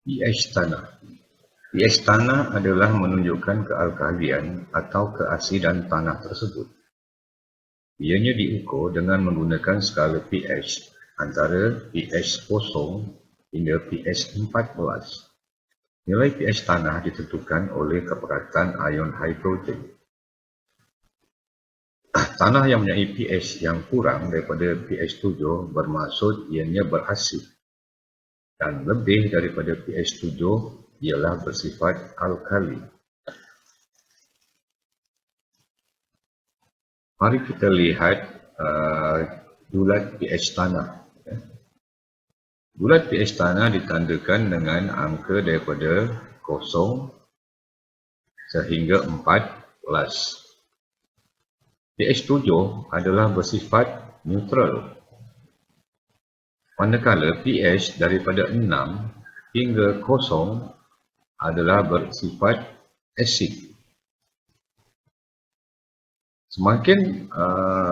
pH tanah. pH tanah adalah menunjukkan kealkalian atau keasidan tanah tersebut. Ianya diukur dengan menggunakan skala pH antara pH 0 hingga pH 14. Nilai pH tanah ditentukan oleh keperatan ion hidrogen. Tanah yang mempunyai pH yang kurang daripada pH 7 bermaksud ianya berasid, dan lebih daripada pH 7 ialah bersifat alkali. Mari kita lihat bulat pH tanah. Bulat pH tanah ditandakan dengan angka daripada 0 sehingga 14. pH 7 adalah bersifat neutral, manakala pH daripada 6 hingga 0 adalah bersifat asid. Semakin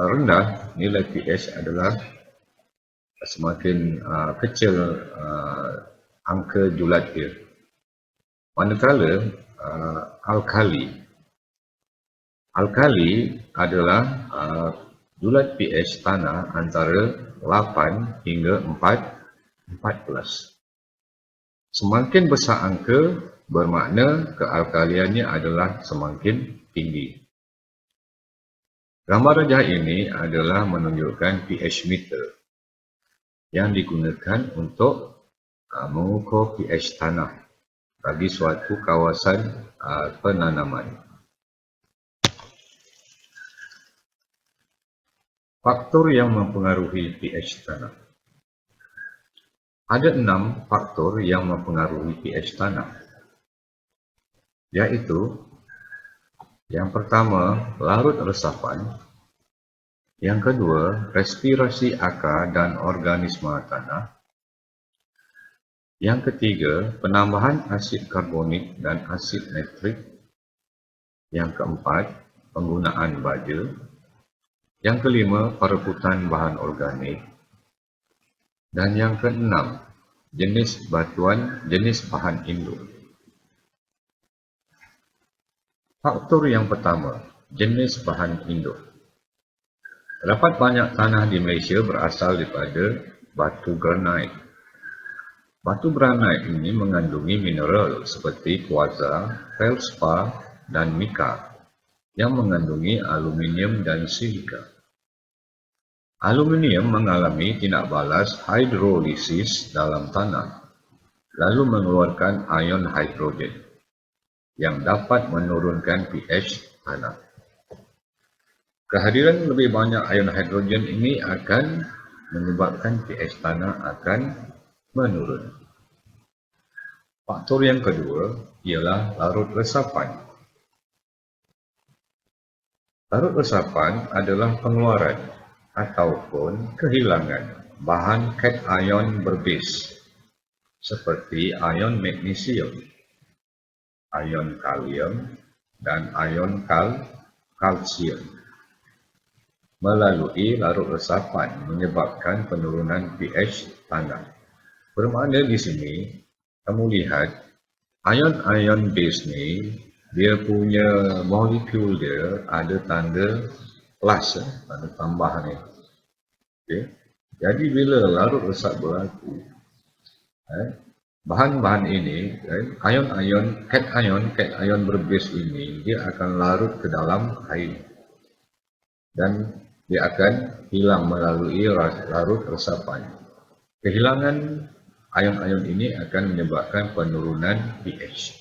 rendah nilai pH adalah semakin kecil angka julat dia. Manakala alkali adalah julat pH tanah antara 8 hingga 14. Semakin besar angka bermakna kealkaliannya adalah semakin tinggi. Gambar rajah ini adalah menunjukkan pH meter yang digunakan untuk mengukur pH tanah bagi suatu kawasan penanaman. Faktor yang mempengaruhi pH tanah. Ada 6 faktor yang mempengaruhi pH tanah, iaitu yang pertama, larut resapan; yang kedua, respirasi akar dan organisma tanah; yang ketiga, penambahan asid karbonik dan asid nitrik; yang keempat, penggunaan baja; yang kelima, perebutan bahan organik; dan yang keenam, jenis batuan, jenis bahan induk. Faktor yang pertama, jenis bahan induk. Terdapat banyak tanah di Malaysia berasal daripada batu granit. Batu granit ini mengandungi mineral seperti kuarza, feldspar dan mika yang mengandungi aluminium dan silika. Aluminium mengalami tindak balas hidrolisis dalam tanah, lalu mengeluarkan ion hidrogen yang dapat menurunkan pH tanah. Kehadiran lebih banyak ion hidrogen ini akan menyebabkan pH tanah akan menurun. Faktor yang kedua ialah larut resapan. Larut resapan adalah pengeluaran ataupun kehilangan bahan kation berbeza seperti ion magnesium, ion kalium dan ion kalsium melalui larut resapan menyebabkan penurunan pH tanah. Bermakna di sini kamu lihat ion-ion base ni dia punya molekul dia ada tanda plus, tanda tambah ni. Okay. Jadi bila larut resap berlaku, bahan-bahan ini, cation berbase ini, dia akan larut ke dalam air dan dia akan hilang melalui larut resapan. Kehilangan ion-ion ini akan menyebabkan penurunan pH.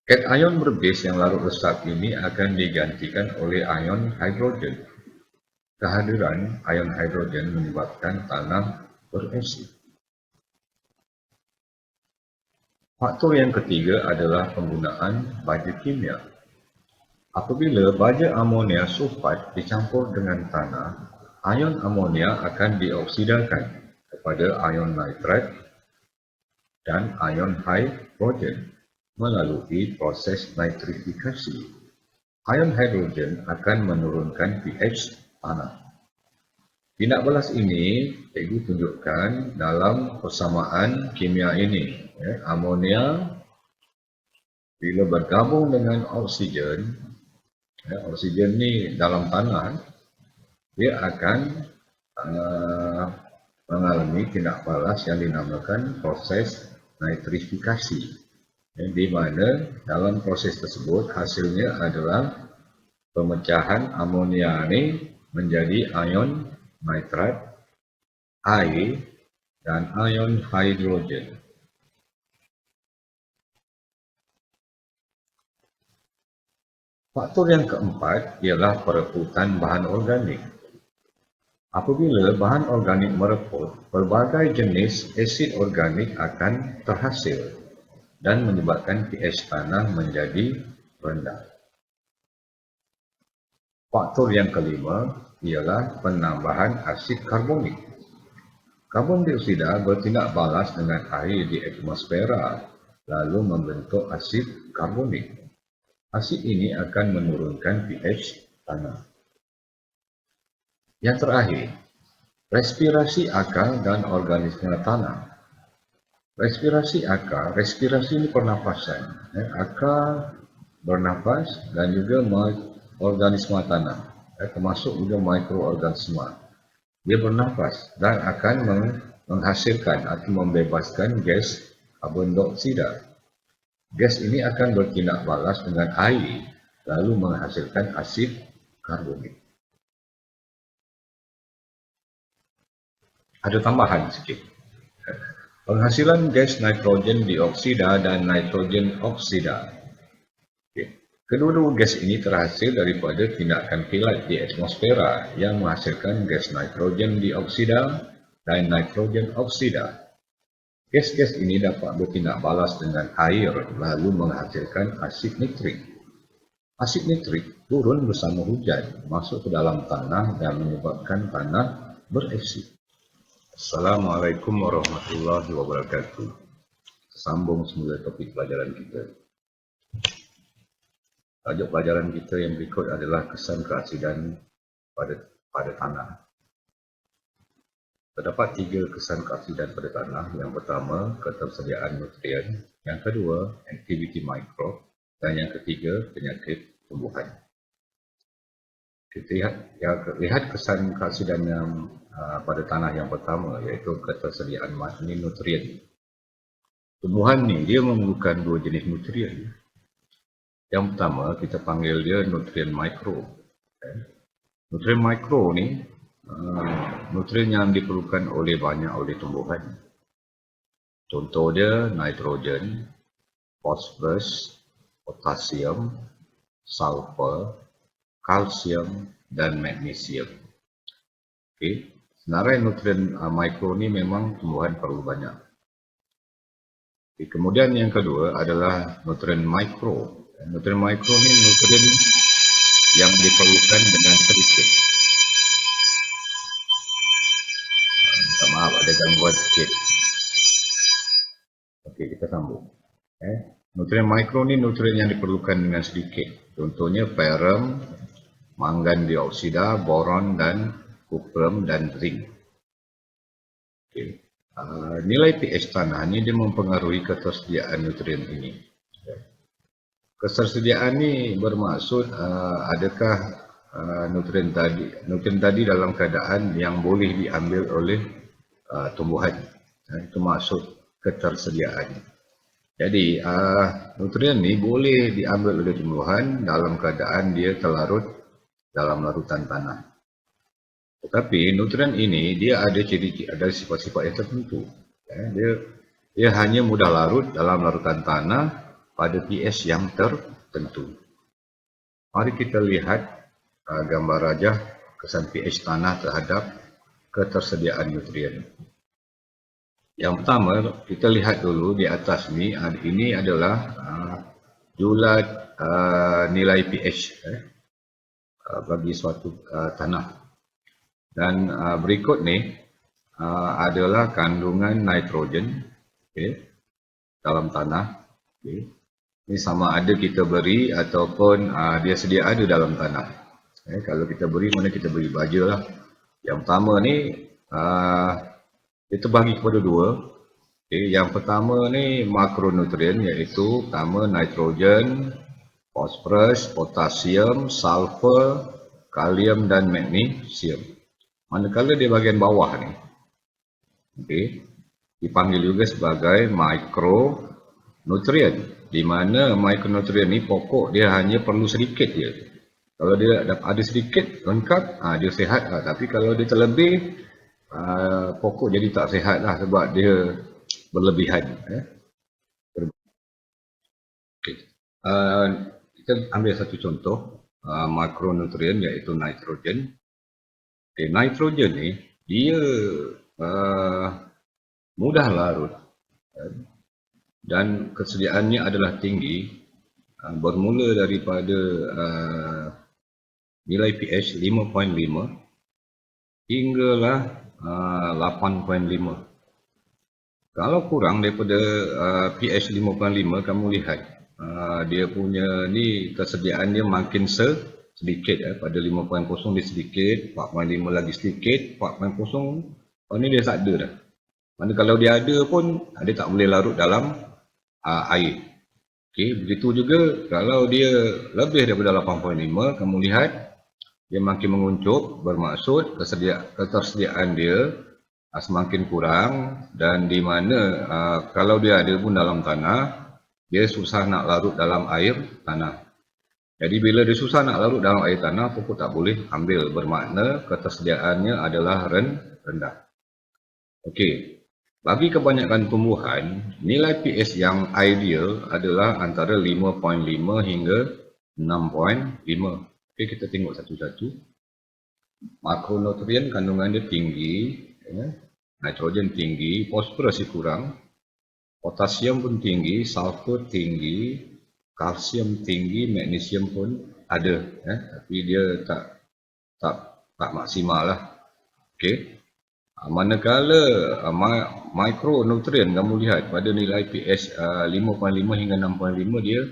Cation berbase yang larut resap ini akan digantikan oleh ion hidrogen. Kehadiran ion hidrogen menyebabkan tanah berasid. Faktor yang ketiga adalah penggunaan baja kimia. Apabila baja amonia sulfat dicampur dengan tanah, ion amonia akan dioksidakan kepada ion nitrat dan ion hidrogen melalui proses nitrifikasi. Ion hidrogen akan menurunkan pH tanah. Tindak balas ini cikgu tunjukkan dalam persamaan kimia ini. Amonia bila bergabung dengan oksigen, oksigen ni dalam tanah, dia akan mengalami tindak balas yang dinamakan proses nitrifikasi. Di mana dalam proses tersebut hasilnya adalah pemecahan amonia ini menjadi ion nitrat, air, dan ion hidrogen. Faktor yang keempat ialah perebutan bahan organik. Apabila bahan organik mereput, pelbagai jenis asid organik akan terhasil dan menyebabkan pH tanah menjadi rendah. Faktor yang kelima ialah penambahan asid karbonik. Karbon dioksida bertindak balas dengan air di atmosfera lalu membentuk asid karbonik. Asid ini akan menurunkan pH tanah. Yang terakhir, respirasi akar dan organisme tanah. Respirasi akar, respirasi ini pernafasan. Akar bernafas dan juga organisme tanah, termasuk juga mikroorganisme. Dia bernafas dan akan menghasilkan atau membebaskan gas karbon dioksida. Gas ini akan bertindak balas dengan air lalu menghasilkan asid karbonik. Ada tambahan sikit. Penghasilan gas nitrogen dioksida dan nitrogen oksida. Kedua-dua gas ini terhasil daripada tindakan kilat di atmosfera yang menghasilkan gas nitrogen dioksida dan nitrogen oksida. Gas-gas ini dapat bertindak balas dengan air lalu menghasilkan asid nitrik. Asid nitrik turun bersama hujan masuk ke dalam tanah dan menyebabkan tanah berasid. Assalamualaikum warahmatullahi wabarakatuh. Sambung semula topik pelajaran kita. Tajuk pelajaran kita yang berikut adalah kesan keasidan pada tanah. Terdapat 3 kesan keasidan pada tanah. Yang pertama, ketersediaan nutrien. Yang kedua, aktiviti mikrob. Dan yang ketiga, penyakit tumbuhan. Kita lihat kesan keasidan yang pada tanah yang pertama, iaitu ketersediaan nutrien. Tumbuhan ni dia memerlukan 2 jenis nutrien. Yang pertama, kita panggil dia nutrien mikro. Nutrien mikro ni, nutrien yang diperlukan oleh tumbuhan. Contoh dia, nitrogen, fosforus, potasium, sulfur, kalsium, dan magnesium. Okay. Senarai nutrien mikro ni memang tumbuhan perlu banyak. Okay. Kemudian yang kedua adalah nutrien mikro. Nutrien mikro ni nutrien yang diperlukan dengan sedikit. Minta maaf ada gangguan sikit. Okey, kita sambung. Nutrien mikro ni nutrien yang diperlukan dengan sedikit. Contohnya ferrum, mangan dioksida, boron dan kuprum dan zinc. Okay. Nilai pH tanah ni dia mempengaruhi ketersediaan nutrien ini. Ketersediaan ni bermaksud adakah nutrien tadi dalam keadaan yang boleh diambil oleh tumbuhan. Itu maksud ketersediaan. Jadi nutrien ni boleh diambil oleh tumbuhan dalam keadaan dia terlarut dalam larutan tanah. Tetapi nutrien ini dia ada sifat-sifat yang tertentu. Dia hanya mudah larut dalam larutan tanah pada pH yang tertentu. Mari kita lihat gambar rajah kesan pH tanah terhadap ketersediaan nutrien. Yang pertama, kita lihat dulu di atas ni, ini adalah julat nilai pH bagi suatu tanah. Dan berikut ni adalah kandungan nitrogen dalam tanah. Ini sama ada kita beri ataupun dia sedia ada dalam tanah. Kalau kita beri, mana kita beri baja lah. Yang pertama ni kita bagi kepada dua. Yang pertama ni makronutrien, iaitu pertama nitrogen, fosforus, potasium, sulfur, kalium dan magnesium. Manakala di bahagian bawah ni, dipanggil juga sebagai mikronutrien, di mana mikronutrien ni pokok dia hanya perlu sedikit je. Kalau dia ada sedikit lengkap, dia sihat lah. Tapi kalau dia terlebih, pokok jadi tak sihat lah sebab dia berlebihan. Okay. Kita ambil satu contoh makronutrien, iaitu nitrogen. Nitrogen ni dia mudah larut dan kesediaannya adalah tinggi, bermula daripada nilai pH 5.5 hinggalah 8.5. Kalau kurang daripada pH 5.5, kamu lihat dia punya ni kesediaan dia makin sedikit. Pada 5.0 dia sedikit, 4.5 lagi sedikit, 4.0 ni dia tak ada dah. Mana kalau dia ada pun dia tak boleh larut dalam air. Begitu juga kalau dia lebih daripada 8.5, kamu lihat dia makin menguncup, bermaksud ketersediaan dia semakin kurang, dan di mana kalau dia ada pun dalam tanah, dia susah nak larut dalam air tanah. Jadi bila dia susah nak larut dalam air tanah, pokok tak boleh ambil, bermakna ketersediaannya adalah rendah. Okey. Bagi kebanyakan tumbuhan, nilai pH yang ideal adalah antara 5.5 hingga 6.5. Okey, kita tengok satu-satu. Makronutrien kandungan dia tinggi, nitrogen tinggi, fosforus kurang, potasium pun tinggi, sulfur tinggi, kalsium tinggi, magnesium pun ada, tapi dia tak maksimal lah. Okey. Manakala mikronutrien, kamu lihat pada nilai pH 5.5 hingga 6.5 dia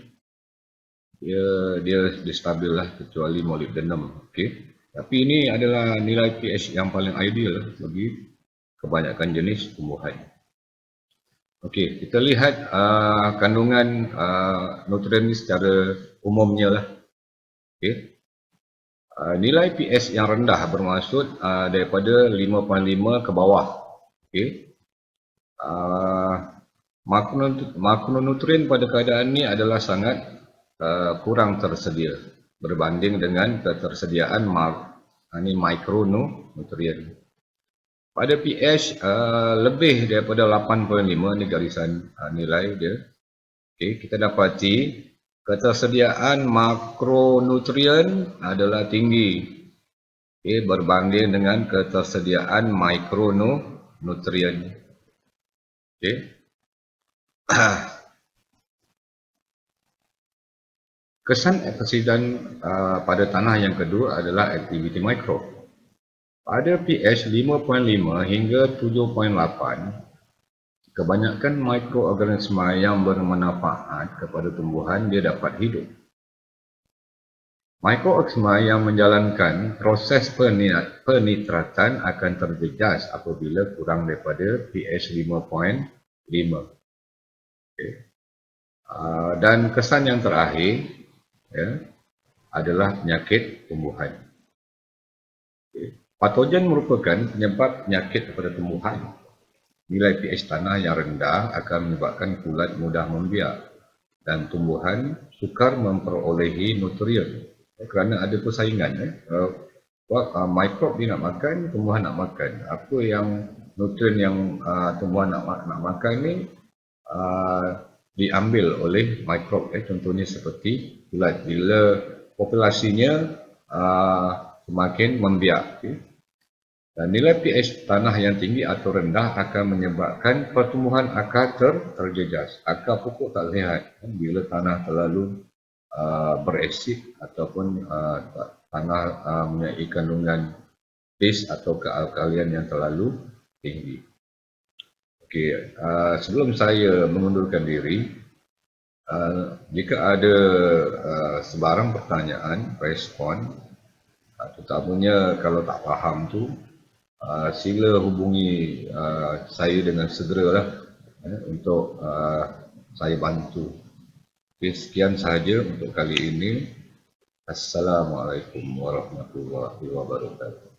stabil lah, kecuali molybdenum. Okey. Tapi ini adalah nilai pH yang paling ideal bagi kebanyakan jenis tumbuhan. Okey, kita lihat kandungan nutrien ini secara umumnya lah. Okey. Nilai pH yang rendah bermaksud daripada 5.5 ke bawah. Okey. Makronutrien pada keadaan ini adalah sangat kurang tersedia berbanding dengan ketersediaan mikronutrien. Pada pH lebih daripada 8.5, ni garisan nilai dia. Okay, kita dapati ketersediaan makronutrien adalah tinggi, berbanding dengan ketersediaan mikronutrien. Kesan antioksidan pada tanah yang kedua adalah aktiviti mikro. Pada pH 5.5 hingga 7.8, kebanyakan mikroorganisma yang bermanfaat kepada tumbuhan dia dapat hidup. Mikroorganisma yang menjalankan proses penitratan akan terjejas apabila kurang daripada pH 5.5. Dan kesan yang terakhir adalah penyakit tumbuhan. Patogen merupakan penyebab penyakit kepada tumbuhan. Nilai pH tanah yang rendah akan menyebabkan kulat mudah membiak dan tumbuhan sukar memperolehi nutrien kerana ada persaingan. Mikrob dia nak makan, tumbuhan nak makan. Apa yang nutrien yang tumbuhan nak makan ni diambil oleh mikrob. Contohnya seperti kulat. Bila populasinya semakin membiak, dan nilai pH tanah yang tinggi atau rendah akan menyebabkan pertumbuhan akar terjejas. Akar pokok tak sihat bila tanah terlalu berasid ataupun tanah mempunyai kandungan base atau kealkalian yang terlalu tinggi. Okey, sebelum saya mengundurkan diri, jika ada sebarang pertanyaan, respon, terutamanya kalau tak faham tu, sila hubungi saya dengan segeralah untuk saya bantu. Okay, sekian sahaja untuk kali ini. Assalamualaikum warahmatullahi wabarakatuh.